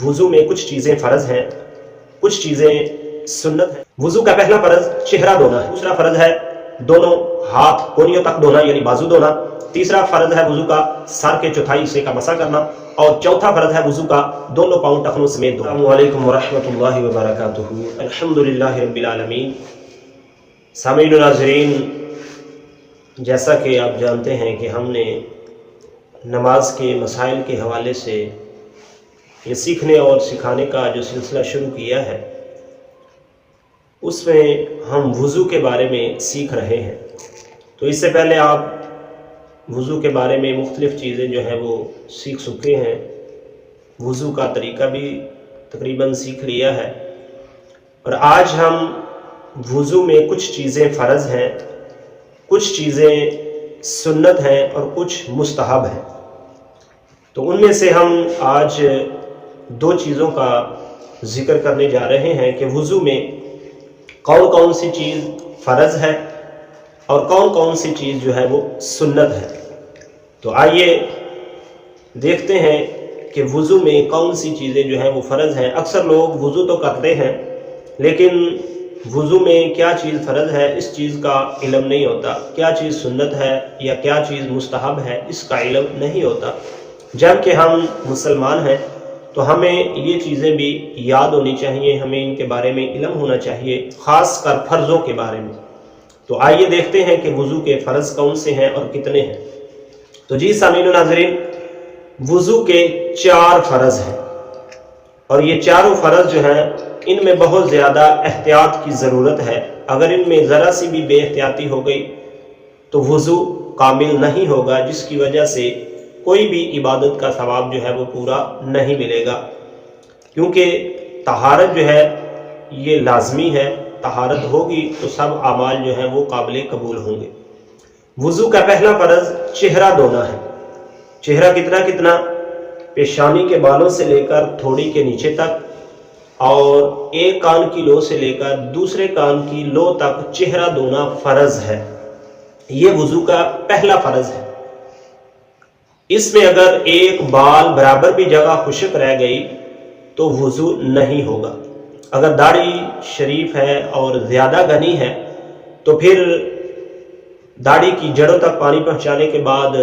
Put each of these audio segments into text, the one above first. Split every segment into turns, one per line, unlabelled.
وضو میں کچھ چیزیں فرض ہیں، کچھ چیزیں سنت ہیں۔ وضو کا پہلا فرض چہرہ دھونا ہے، دوسرا فرض ہے دونوں ہاتھ کونیوں تک دھونا یعنی بازو دھونا، تیسرا فرض ہے وضو کا سر کے چوتھائی حصے کا مسح کرنا، اور چوتھا فرض ہے وضو کا دونوں پاؤں ٹخنوں سمیت دھونا۔ السلام علیکم ورحمۃ اللہ وبرکاتہ۔ الحمدللہ رب العالمین۔ سامعین و ناظرین، جیسا کہ آپ جانتے ہیں کہ ہم نے نماز کے مسائل کے حوالے سے یہ سیکھنے اور سکھانے کا جو سلسلہ شروع کیا ہے، اس میں ہم وضو کے بارے میں سیکھ رہے ہیں۔ تو اس سے پہلے آپ وضو کے بارے میں مختلف چیزیں جو ہیں وہ سیکھ چکے ہیں، وضو کا طریقہ بھی تقریباً سیکھ لیا ہے، اور آج ہم وضو میں کچھ چیزیں فرض ہیں، کچھ چیزیں سنت ہیں اور کچھ مستحب ہیں۔ تو ان میں سے ہم آج دو چیزوں کا ذکر کرنے جا رہے ہیں کہ وضو میں کون کون سی چیز فرض ہے اور کون کون سی چیز جو ہے وہ سنت ہے۔ تو آئیے دیکھتے ہیں کہ وضو میں کون سی چیزیں جو ہیں وہ فرض ہیں۔ اکثر لوگ وضو تو کرتے ہیں لیکن وضو میں کیا چیز فرض ہے اس چیز کا علم نہیں ہوتا، کیا چیز سنت ہے یا کیا چیز مستحب ہے اس کا علم نہیں ہوتا۔ جب کہ ہم مسلمان ہیں تو ہمیں یہ چیزیں بھی یاد ہونی چاہیے، ہمیں ان کے بارے میں علم ہونا چاہیے، خاص کر فرضوں کے بارے میں۔ تو آئیے دیکھتے ہیں کہ وضو کے فرض کون سے ہیں اور کتنے ہیں۔ تو جی سامعین و ناظرین، وضو کے 4 فرض ہیں، اور یہ چاروں فرض جو ہیں ان میں بہت زیادہ احتیاط کی ضرورت ہے۔ اگر ان میں ذرا سی بھی بے احتیاطی ہو گئی تو وضو کامل نہیں ہوگا، جس کی وجہ سے کوئی بھی عبادت کا ثواب جو ہے وہ پورا نہیں ملے گا، کیونکہ طہارت جو ہے یہ لازمی ہے۔ طہارت ہوگی تو سب اعمال جو ہیں وہ قابل قبول ہوں گے۔ وضو کا پہلا فرض چہرہ دھونا ہے۔ چہرہ کتنا پیشانی کے بالوں سے لے کر تھوڑی کے نیچے تک، اور ایک کان کی لو سے لے کر دوسرے کان کی لو تک چہرہ دھونا فرض ہے۔ یہ وضو کا پہلا فرض ہے۔ اس میں اگر ایک بال برابر بھی جگہ خشک رہ گئی تو وضو نہیں ہوگا۔ اگر داڑھی شریف ہے اور زیادہ گھنی ہے تو پھر داڑھی کی جڑوں تک پانی پہنچانے کے بعد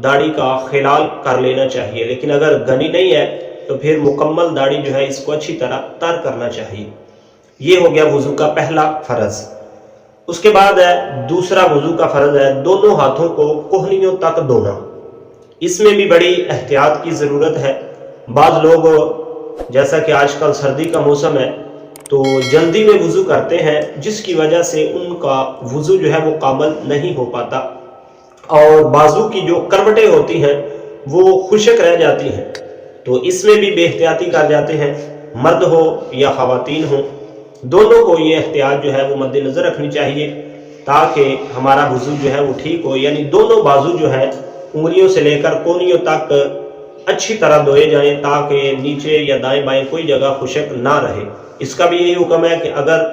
داڑھی کا خلال کر لینا چاہیے، لیکن اگر گھنی نہیں ہے تو پھر مکمل داڑھی جو ہے اس کو اچھی طرح تر کرنا چاہیے۔ یہ ہو گیا وضو کا پہلا فرض۔ اس کے بعد ہے دوسرا وضو کا فرض ہے دونوں ہاتھوں کو کوہنیوں تک دھونا۔ اس میں بھی بڑی احتیاط کی ضرورت ہے۔ بعض لوگ جیسا کہ آج کل سردی کا موسم ہے تو جلدی میں وضو کرتے ہیں، جس کی وجہ سے ان کا وضو جو ہے وہ کامل نہیں ہو پاتا، اور بازو کی جو کروٹیں ہوتی ہیں وہ خشک رہ جاتی ہیں۔ تو اس میں بھی بے احتیاطی کر جاتے ہیں، مرد ہو یا خواتین ہو، دونوں کو یہ احتیاط جو ہے وہ مد نظر رکھنی چاہیے تاکہ ہمارا وضو جو ہے وہ ٹھیک ہو، یعنی دونوں بازو جو ہے انگلیوں سے لے کر کونیوں تک اچھی طرح دھوئے جائیں تاکہ نیچے یا دائیں بائیں کوئی جگہ خشک نہ رہے۔ اس کا بھی یہی حکم ہے کہ اگر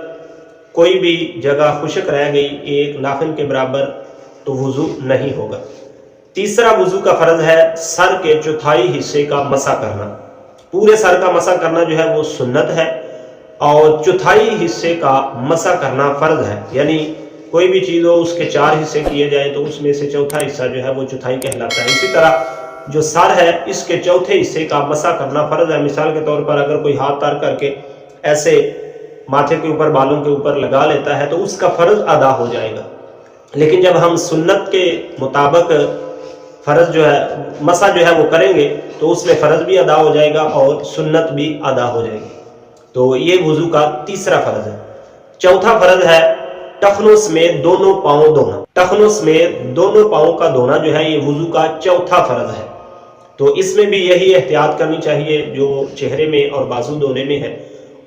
کوئی بھی جگہ خشک رہ گئی ایک ناخن کے برابر تو وضو نہیں ہوگا۔ تیسرا وضو کا فرض ہے سر کے چوتھائی حصے کا مسح کرنا۔ پورے سر کا مسح کرنا جو ہے وہ سنت ہے، اور چوتھائی حصے کا مسح کرنا فرض ہے، یعنی کوئی بھی چیز ہو اس کے 4 حصے کیے جائیں تو اس میں سے چوتھا حصہ جو ہے وہ چوتھائی کہلاتا ہے۔ اسی طرح جو سر ہے اس کے چوتھے حصے کا مسح کرنا فرض ہے۔ مثال کے طور پر اگر کوئی ہاتھ تار کر کے ایسے ماتھے کے اوپر بالوں کے اوپر لگا لیتا ہے تو اس کا فرض ادا ہو جائے گا، لیکن جب ہم سنت کے مطابق فرض جو ہے مسح جو ہے وہ کریں گے تو اس میں فرض بھی ادا ہو جائے گا اور سنت بھی ادا ہو جائے گی۔ تو یہ وضو کا تیسرا فرض ہے۔ چوتھا فرض ہے ٹخنوں سمیت دونوں پاؤں دھونا۔ ٹخنوں سمیت دونوں پاؤں کا دھونا جو ہے یہ وضو کا چوتھا فرض ہے۔ تو اس میں بھی یہی احتیاط کرنی چاہیے جو چہرے میں اور بازو دھونے میں ہے۔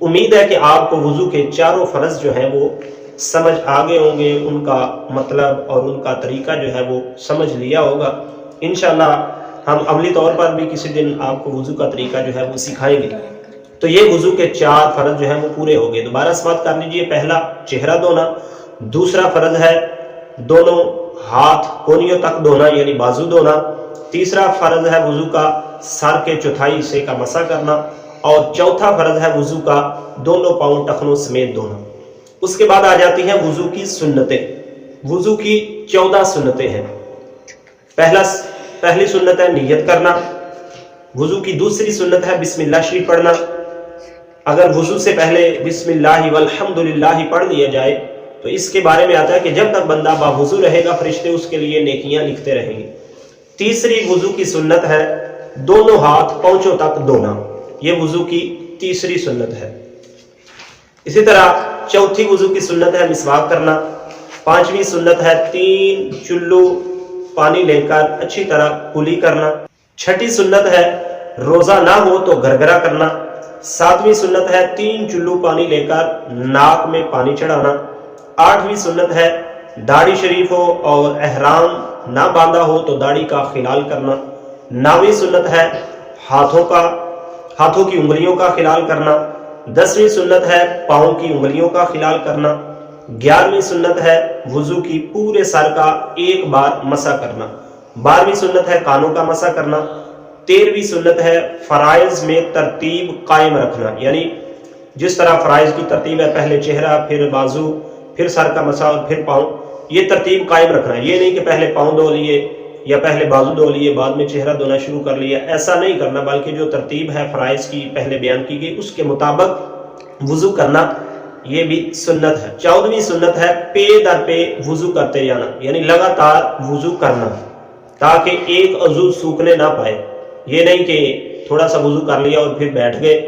امید ہے کہ آپ کو وضو کے چاروں فرض جو ہیں وہ سمجھ آگے ہوں گے، ان کا مطلب اور ان کا طریقہ جو ہے وہ سمجھ لیا ہوگا۔ انشاءاللہ ہم عملی طور پر بھی کسی دن آپ کو وضو کا طریقہ جو ہے وہ سکھائیں گے۔ تو یہ وضو کے 4 فرض جو ہیں وہ پورے ہو گئے۔ دوبارہ سماعت کر لیجئے۔ پہلا چہرہ دھونا، دوسرا فرض ہے دونوں ہاتھ کونیوں تک دھونا یعنی بازو دھونا، تیسرا فرض ہے وضو کا سر کے چوتھائی حصے کا مسح کرنا، اور چوتھا فرض ہے وضو کا دونوں پاؤں ٹخنوں سمیت دھونا۔ اس کے بعد آ جاتی ہیں وضو کی سنتیں۔ وضو کی 14 سنتیں ہیں۔ پہلی سنت ہے نیت کرنا۔ وضو کی دوسری سنت ہے بسم اللہ شریف پڑھنا۔ اگر وضو سے پہلے بسم اللہ والحمدللہ پڑھ لیا جائے تو اس کے بارے میں آتا ہے کہ جب تک بندہ باوضو رہے گا فرشتے اس کے لیے نیکیاں لکھتے رہیں گے۔ تیسری وضو کی سنت ہے دونوں ہاتھ پاؤں تک دھونا، یہ وضو کی تیسری سنت ہے۔ اسی طرح چوتھی وضو کی سنت ہے مسواک کرنا۔ پانچویں سنت ہے 3 چلو پانی لے کر اچھی طرح کلی کرنا۔ چھٹی سنت ہے روزہ نہ ہو تو گرگرا کرنا۔ ساتویں سنت ہے 3 چلو پانی لے کر ناک میں پانی چڑھانا۔ آٹھویں سنت ہے داڑھی شریف ہو اور احرام نہ باندھا ہو تو داڑھی کا خلال کرنا۔ نویں سنت ہے ہاتھوں کی انگلیوں کا خلال کرنا۔ 10ویں سنت ہے پاؤں کی انگلیوں کا خلال کرنا۔ 11ویں سنت ہے وضو کی پورے سر کا ایک بار مسح کرنا۔ 12ویں سنت ہے کانوں کا مسح کرنا۔ 13ویں سنت ہے فرائض میں ترتیب قائم رکھنا، یعنی جس طرح فرائض کی ترتیب ہے پہلے چہرہ پھر بازو پھر سر کا مسح اور پھر پاؤں، یہ ترتیب قائم رکھنا ہے۔ یہ نہیں کہ پہلے پاؤں دھو لیے یا پہلے بازو دھو لیے بعد میں چہرہ دھونا شروع کر لیا، ایسا نہیں کرنا، بلکہ جو ترتیب ہے فرائض کی پہلے بیان کی گئی اس کے مطابق وضو کرنا، یہ بھی سنت ہے۔ 14ویں سنت ہے پے در پے وضو کرتے جانا، یعنی لگاتار وضو کرنا تاکہ ایک عضو سوکھنے نہ پائے۔ یہ نہیں کہ تھوڑا سا وضو کر لیا اور پھر بیٹھ گئے،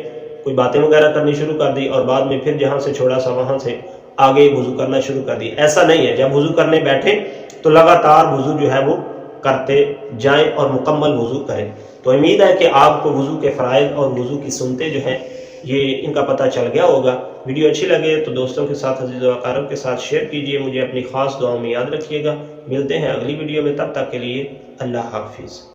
کوئی باتیں وغیرہ کرنی شروع کر دی اور بعد میں پھر جہاں سے چھوڑا سا وہاں سے آگے وضو کرنا شروع کر دی، ایسا نہیں ہے۔ جب وضو کرنے بیٹھے تو لگاتار وضو جو ہے وہ کرتے جائیں اور مکمل وضو کریں۔ تو امید ہے کہ آپ کو وضو کے فرائض اور وضو کی سنتیں جو ہیں یہ ان کا پتہ چل گیا ہوگا۔ ویڈیو اچھی لگے تو دوستوں کے ساتھ عزیز و اقارب کے ساتھ شیئر کیجئے، مجھے اپنی خاص دعاؤں میں یاد رکھیے گا۔ ملتے ہیں اگلی ویڈیو میں، تب تک کے لیے اللہ حافظ۔